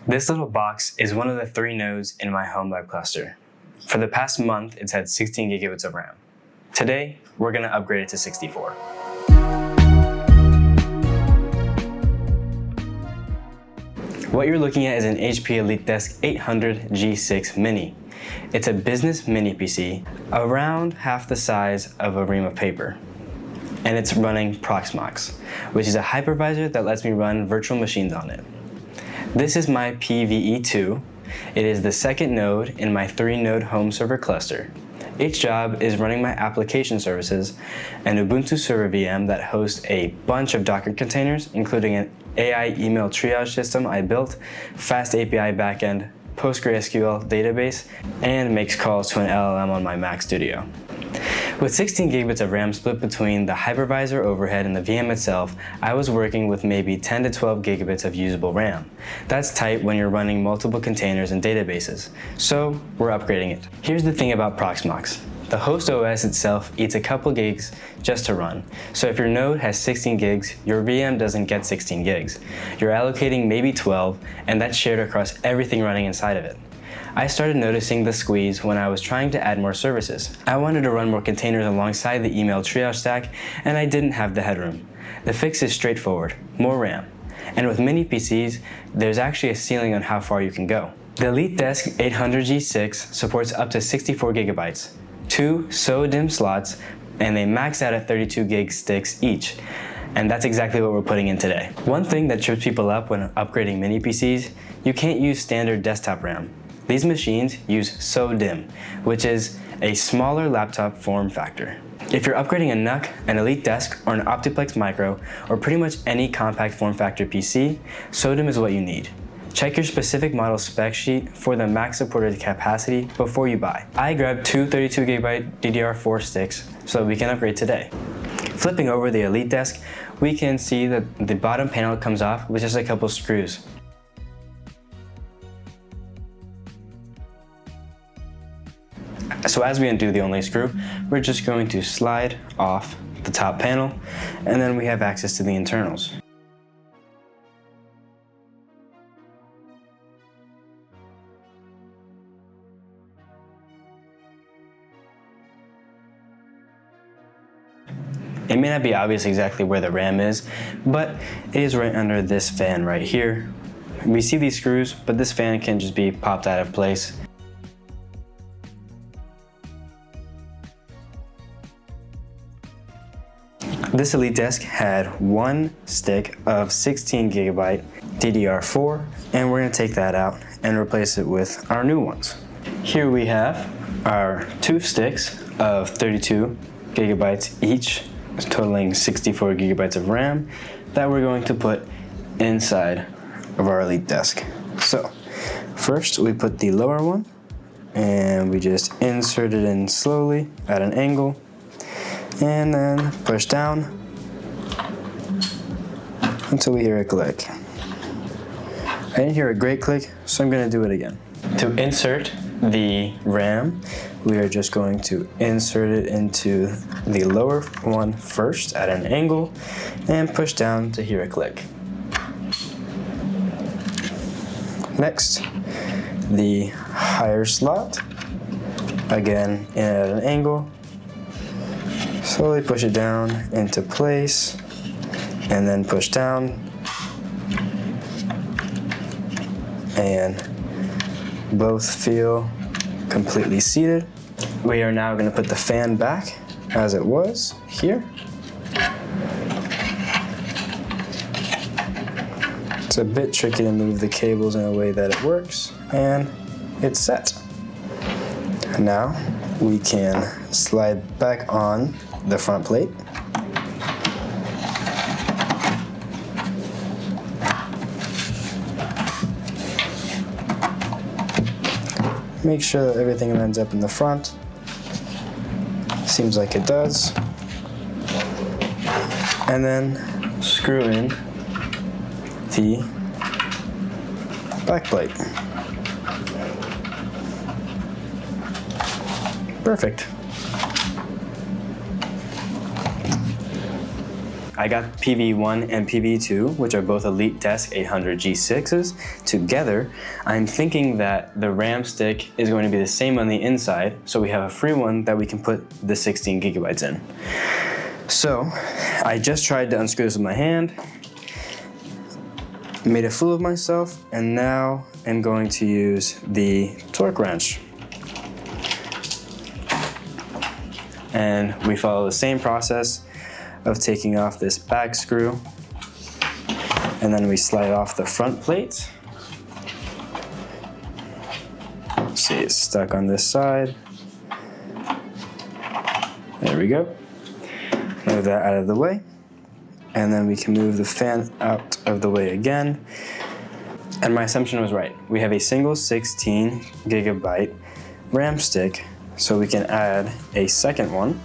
This little box is one of the 3 nodes in my Homelab cluster. For the past month, it's had 16 gigabits of RAM. Today, we're going to upgrade it to 64. What you're looking at is an HP EliteDesk 800 G6 Mini. It's a business mini PC, around half the size of a ream of paper. And it's running Proxmox, which is a hypervisor that lets me run virtual machines on it. This is my PVE2. It is the second node in my 3-node home server cluster. Its job is running my application services, an Ubuntu server VM that hosts a bunch of Docker containers, including an AI email triage system I built, fast API backend, PostgreSQL database, and makes calls to an LLM on my Mac Studio. With 16 gigabits of RAM split between the hypervisor overhead and the VM itself, I was working with maybe 10 to 12 gigabits of usable RAM. That's tight when you're running multiple containers and databases, so we're upgrading it. Here's the thing about Proxmox. The host OS itself eats a couple gigs just to run, so if your node has 16 gigs, your VM doesn't get 16 gigs. You're allocating maybe 12, and that's shared across everything running inside of it. I started noticing the squeeze when I was trying to add more services. I wanted to run more containers alongside the email triage stack, and I didn't have the headroom. The fix is straightforward, more RAM. And with mini PCs, there's actually a ceiling on how far you can go. The EliteDesk 800 G6 supports up to 64 gigabytes, 2 SO-DIMM slots, and they max out at 32 gig sticks each. And that's exactly what we're putting in today. One thing that trips people up when upgrading mini PCs, you can't use standard desktop RAM. These machines use SO-DIMM, which is a smaller laptop form factor. If you're upgrading a NUC, an EliteDesk, or an Optiplex Micro, or pretty much any compact form factor PC, SO-DIMM is what you need. Check your specific model spec sheet for the max supported capacity before you buy. I grabbed 2 32GB DDR4 sticks so that we can upgrade today. Flipping over the EliteDesk, we can see that the bottom panel comes off with just a couple screws. So as we undo the only screw, we're just going to slide off the top panel, and then we have access to the internals. It may not be obvious exactly where the RAM is, but it is right under this fan right here. We see these screws, but this fan can just be popped out of place. This EliteDesk had 1 stick of 16 gigabyte DDR4, and we're going to take that out and replace it with our new ones. Here we have our 2 sticks of 32 gigabytes each, totaling 64 gigabytes of RAM that we're going to put inside of our EliteDesk. So first we put the lower one, and we just insert it in slowly at an angle, and then push down until we hear a click. I didn't hear a great click, so I'm going to do it again. To insert the RAM, we are just going to insert it into the lower one first at an angle and push down to hear a click. Next, the higher slot, again in at an angle. Slowly push it down into place, and then push down, and both feel completely seated. We are now going to put the fan back as it was here. It's a bit tricky to move the cables in a way that it works, and it's set. Now we can slide back on the front plate. Make sure that everything lines up in the front. Seems like it does. And then screw in the back plate. Perfect. I got PVE1 and PVE2, which are both EliteDesk 800 G6s, together. I'm thinking that the RAM stick is going to be the same on the inside, so we have a free one that we can put the 16 gigabytes in. So I just tried to unscrew this with my hand, made a fool of myself, and now I'm going to use the torque wrench. And we follow the same process of taking off this back screw, and then we slide off the front plate. See, it's stuck on this side. There we go. Move that out of the way. And then we can move the fan out of the way again. And my assumption was right. We have a single 16 gigabyte RAM stick, so we can add a second one.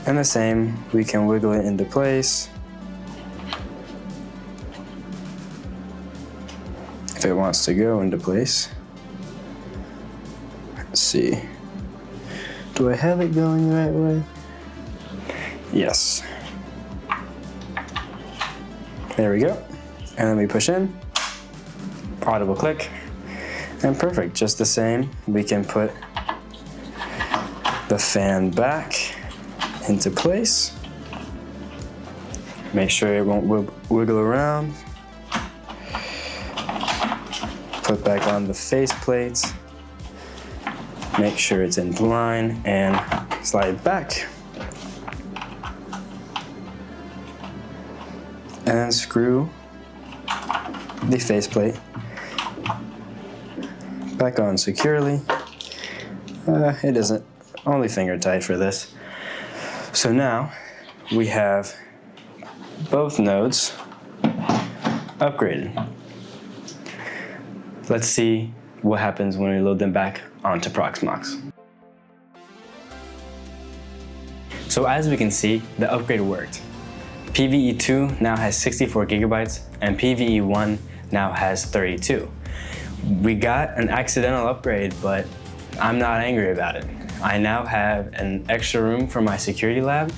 And the same, we can wiggle it into place if it wants to go into place. Let's see. Do I have it going the right way? Yes. There we go. And then we push in, audible click, and perfect. Just the same, we can put the fan back into place. Make sure it won't wiggle around. Put back on the face plates. Make sure it's in line and slide back. And then screw the faceplate back on securely. It isn't only finger tight for this. So now we have both nodes upgraded. Let's see what happens when we load them back onto Proxmox. So as we can see, the upgrade worked. PVE2 now has 64 gigabytes and PVE1 now has 32. We got an accidental upgrade, but I'm not angry about it. I now have an extra room for my security lab,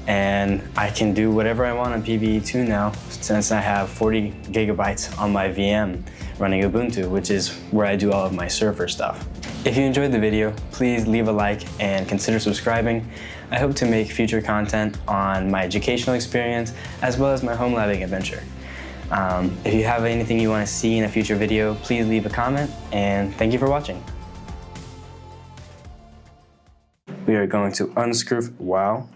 and I can do whatever I want on PVE2 now, since I have 40 gigabytes on my VM running Ubuntu, which is where I do all of my server stuff. If you enjoyed the video, please leave a like and consider subscribing. I hope to make future content on my educational experience as well as my home labbing adventure. If you have anything you want to see in a future video, please leave a comment, and thank you for watching. We are going to unscrew, wow.